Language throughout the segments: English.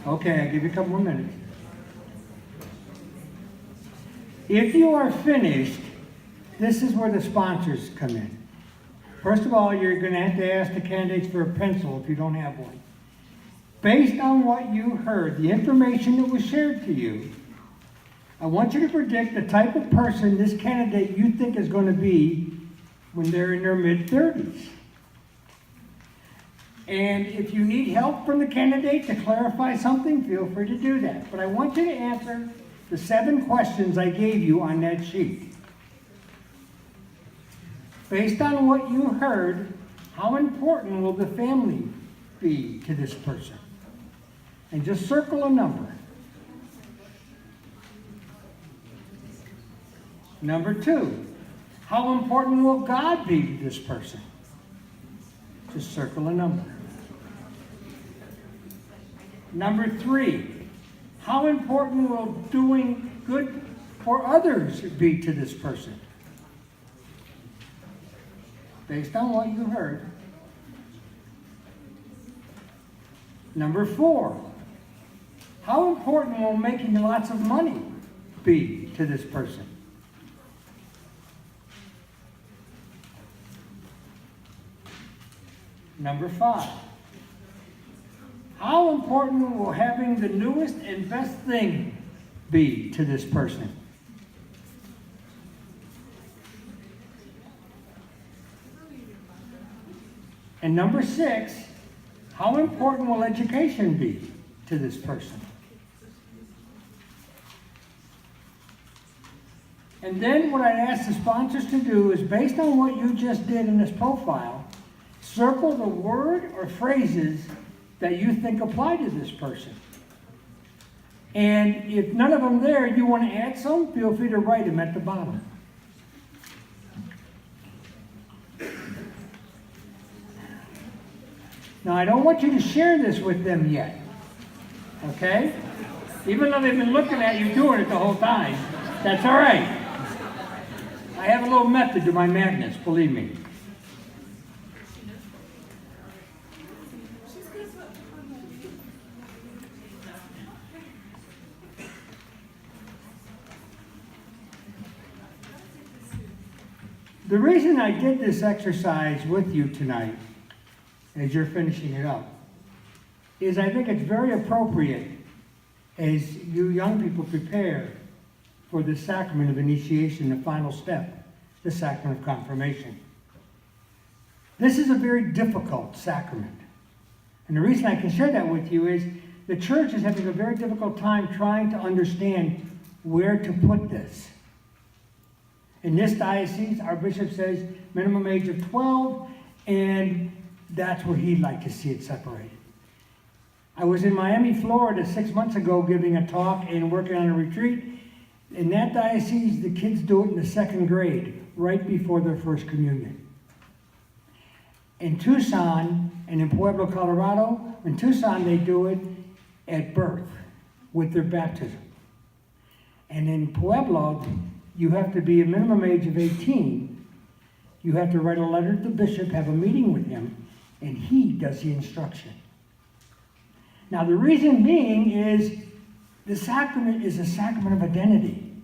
Okay, I'll give you a couple more minutes. If you are finished, this is where the sponsors come in. First of all, you're going to have to ask the candidates for a pencil if you don't have one. Based on what you heard, the information that was shared to you, I want you to predict the type of person this candidate you think is going to be when they're in their mid-30s. And if you need help from the candidate to clarify something, feel free to do that. But I want you to answer the 7 questions I gave you on that sheet. Based on what you heard, how important will the family be to this person? And just circle a number. Number 2, how important will God be to this person? Just circle a number. Number 3, how important will doing good for others be to this person? Based on what you heard. Number 4, how important will making lots of money be to this person? Number 5, how important will having the newest and best thing be to this person? And number 6, how important will education be to this person? And then what I'd ask the sponsors to do is, based on what you just did in this profile, circle the word or phrases that you think apply to this person. And if none of them there, you want to add some, feel free to write them at the bottom. Now, I don't want you to share this with them yet, okay? Even though they've been looking at you doing it the whole time, that's all right. I have a little method to my madness, believe me. The reason I did this exercise with you tonight, as you're finishing it up, is I think it's very appropriate as you young people prepare for the sacrament of initiation, the final step, the sacrament of confirmation. This is a very difficult sacrament. And the reason I can share that with you is the church is having a very difficult time trying to understand where to put this. In this diocese, our bishop says minimum age of 12, and that's where he'd like to see it separated. I was in Miami, Florida 6 months ago giving a talk and working on a retreat. In that diocese, the kids do it in the 2nd grade, right before their first communion. In Tucson and in Pueblo, Colorado, in Tucson they do it at birth with their baptism. And in Pueblo, you have to be a minimum age of 18. You have to write a letter to the bishop, have a meeting with him, and he does the instruction. Now, the reason being is the sacrament is a sacrament of identity.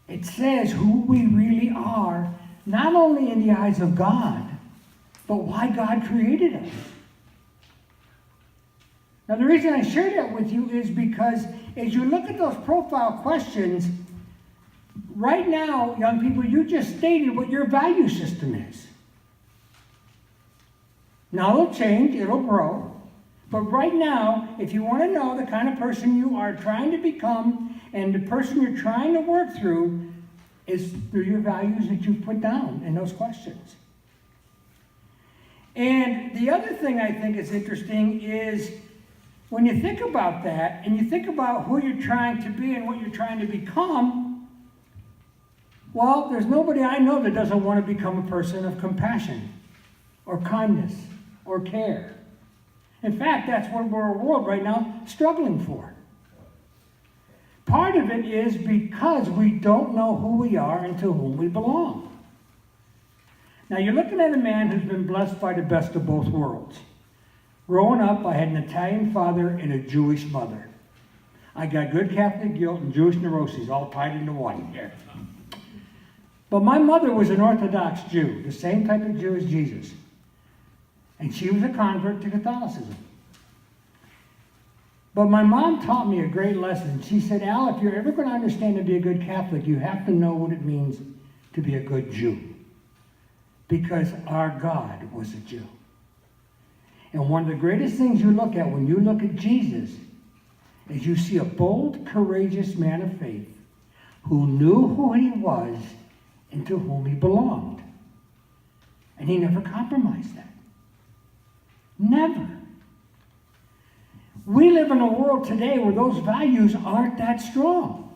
It says who we really are, not only in the eyes of God, but why God created us. Now, the reason I share that with you is because as you look at those profile questions, right now, young people, you just stated what your value system is. Now it'll change, it'll grow. But right now, if you want to know the kind of person you are trying to become and the person you're trying to work through is through your values that you put down in those questions. And the other thing I think is interesting is when you think about that and you think about who you're trying to be and what you're trying to become, well, there's nobody I know that doesn't want to become a person of compassion or kindness or care. In fact, that's what we're a world right now struggling for. Part of it is because we don't know who we are and to whom we belong. Now, you're looking at a man who's been blessed by the best of both worlds. Growing up, I had an Italian father and a Jewish mother. I got good Catholic guilt and Jewish neuroses all tied into one here. But my mother was an Orthodox Jew, the same type of Jew as Jesus. And she was a convert to Catholicism. But my mom taught me a great lesson. She said, Al, if you're ever going to understand to be a good Catholic, you have to know what it means to be a good Jew. Because our God was a Jew. And one of the greatest things you look at when you look at Jesus is you see a bold, courageous man of faith who knew who he was and to whom he belonged. And he never compromised that. Never. We live in a world today where those values aren't that strong.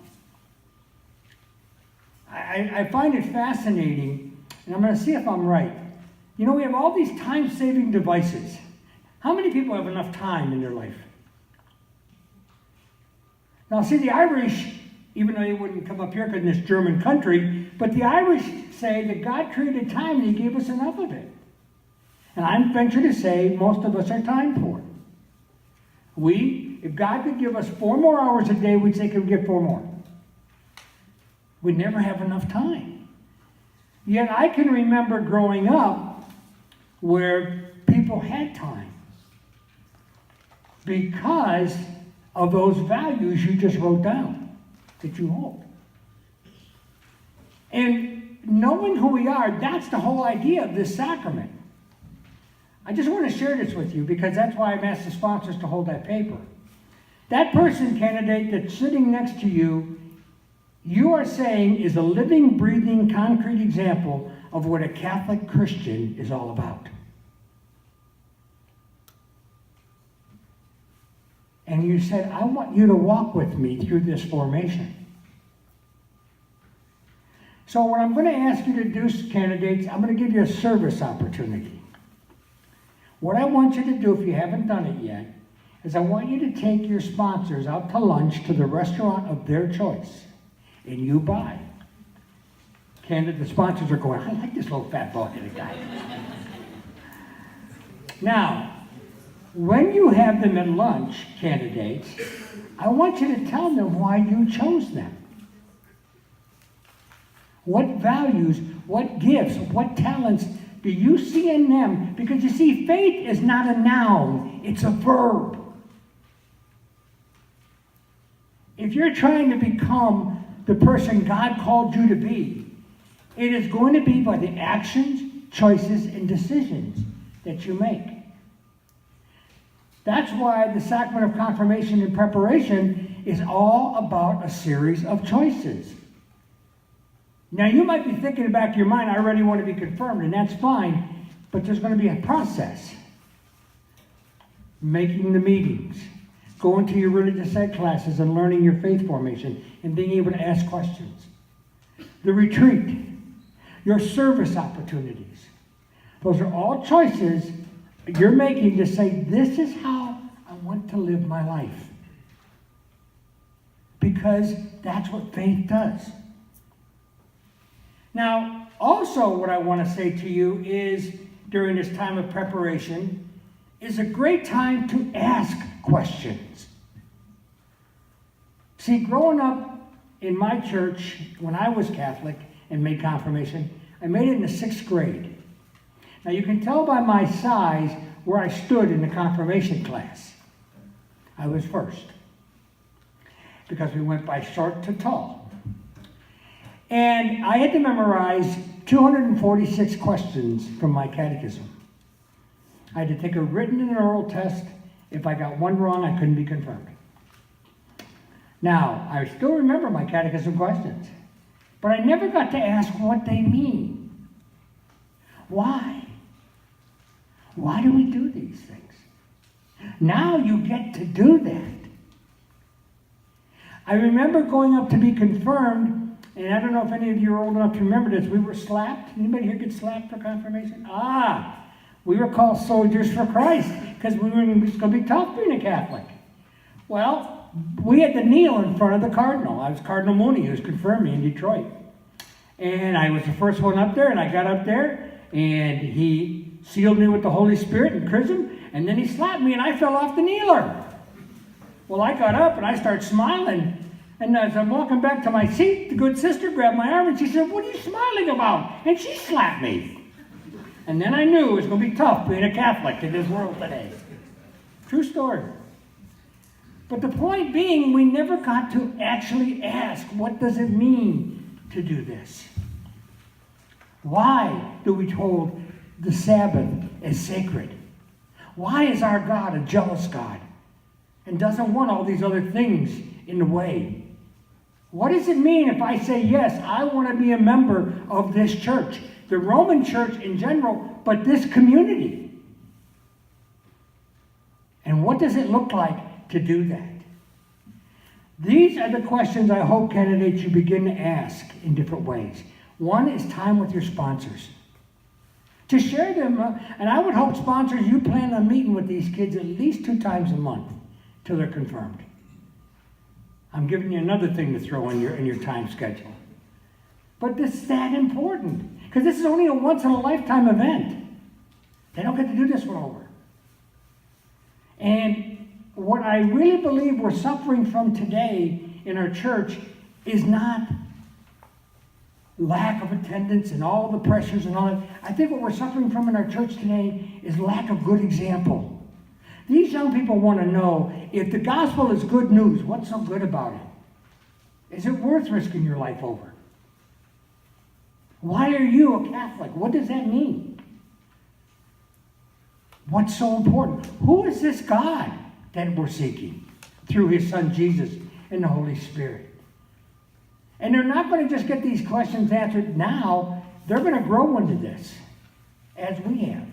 I find it fascinating, and I'm going to see if I'm right. You know, we have all these time-saving devices. How many people have enough time in their life? Now, see, the Irish, even though they wouldn't come up here because in this German country, but the Irish say that God created time and he gave us enough of it. And I venture to say most of us are time poor. If God could give us 4 more hours a day, we'd say, can we get 4 more? We never have enough time. Yet I can remember growing up where people had time because of those values you just wrote down that you hold. And knowing who we are, that's the whole idea of this sacrament. I just want to share this with you because that's why I've asked the sponsors to hold that paper. That person, candidate, that's sitting next to you, you are saying is a living, breathing, concrete example of what a Catholic Christian is all about. And you said, I want you to walk with me through this formation. So what I'm going to ask you to do, candidates, I'm going to give you a service opportunity. What I want you to do, if you haven't done it yet, is I want you to take your sponsors out to lunch to the restaurant of their choice, and you buy. The sponsors are going, I like this little fat bald-headed guy. Now, when you have them at lunch, candidates, I want you to tell them why you chose them. What values, what gifts, what talents do you see in them? Because you see, faith is not a noun, it's a verb. If you're trying to become the person God called you to be, it is going to be by the actions, choices, and decisions that you make. That's why the sacrament of confirmation and preparation is all about a series of choices. Now, you might be thinking in the back of your mind, I already want to be confirmed, and that's fine, but there's going to be a process. Making the meetings, going to your religious ed classes and learning your faith formation and being able to ask questions. The retreat, your service opportunities. Those are all choices you're making to say, this is how I want to live my life. Because that's what faith does. Now, also what I want to say to you is, during this time of preparation, is a great time to ask questions. See, growing up in my church, when I was Catholic and made confirmation, I made it in the 6th grade. Now, you can tell by my size where I stood in the confirmation class. I was first, because we went by short to tall. And I had to memorize 246 questions from my catechism. I had to take a written and an oral test. If I got one wrong, I couldn't be confirmed. Now, I still remember my catechism questions, but I never got to ask what they mean. Why? Why do we do these things? Now you get to do that. I remember going up to be confirmed, and I don't know if any of you are old enough to remember this, we were slapped. Anybody here get slapped for confirmation? We were called soldiers for Christ, because it was going to be tough being a Catholic. Well, we had to kneel in front of the cardinal. I was Cardinal Mooney, who was confirmed me in Detroit. And I was the first one up there, and I got up there, and he sealed me with the Holy Spirit and chrism, And then he slapped me and I fell off the kneeler. Well, I got up and I started smiling. And as I'm walking back to my seat, the good sister grabbed my arm and she said, "What are you smiling about?" And she slapped me. And then I knew it was going to be tough being a Catholic in this world today. True story. But the point being, we never got to actually ask, what does it mean to do this? Why do we hold the Sabbath as sacred? Why is our God a jealous God and doesn't want all these other things in the way? What does it mean if I say, yes, I want to be a member of this church, the Roman church in general, but this community? And what does it look like to do that? These are the questions I hope, candidates, you begin to ask in different ways. One is time with your sponsors. To share them, and I would hope sponsors, you plan on meeting with these kids at least 2 times a month till they're confirmed. I'm giving you another thing to throw in your time schedule. But this is that important, because this is only a once-in-a-lifetime event. They don't get to do this one over. And what I really believe we're suffering from today in our church is not lack of attendance and all the pressures and all that. I think what we're suffering from in our church today is lack of good example. These young people want to know, if the gospel is good news, what's so good about it? Is it worth risking your life over? Why are you a Catholic? What does that mean? What's so important? Who is this God that we're seeking through his son Jesus and the Holy Spirit? And they're not going to just get these questions answered now. They're going to grow into this, as we have.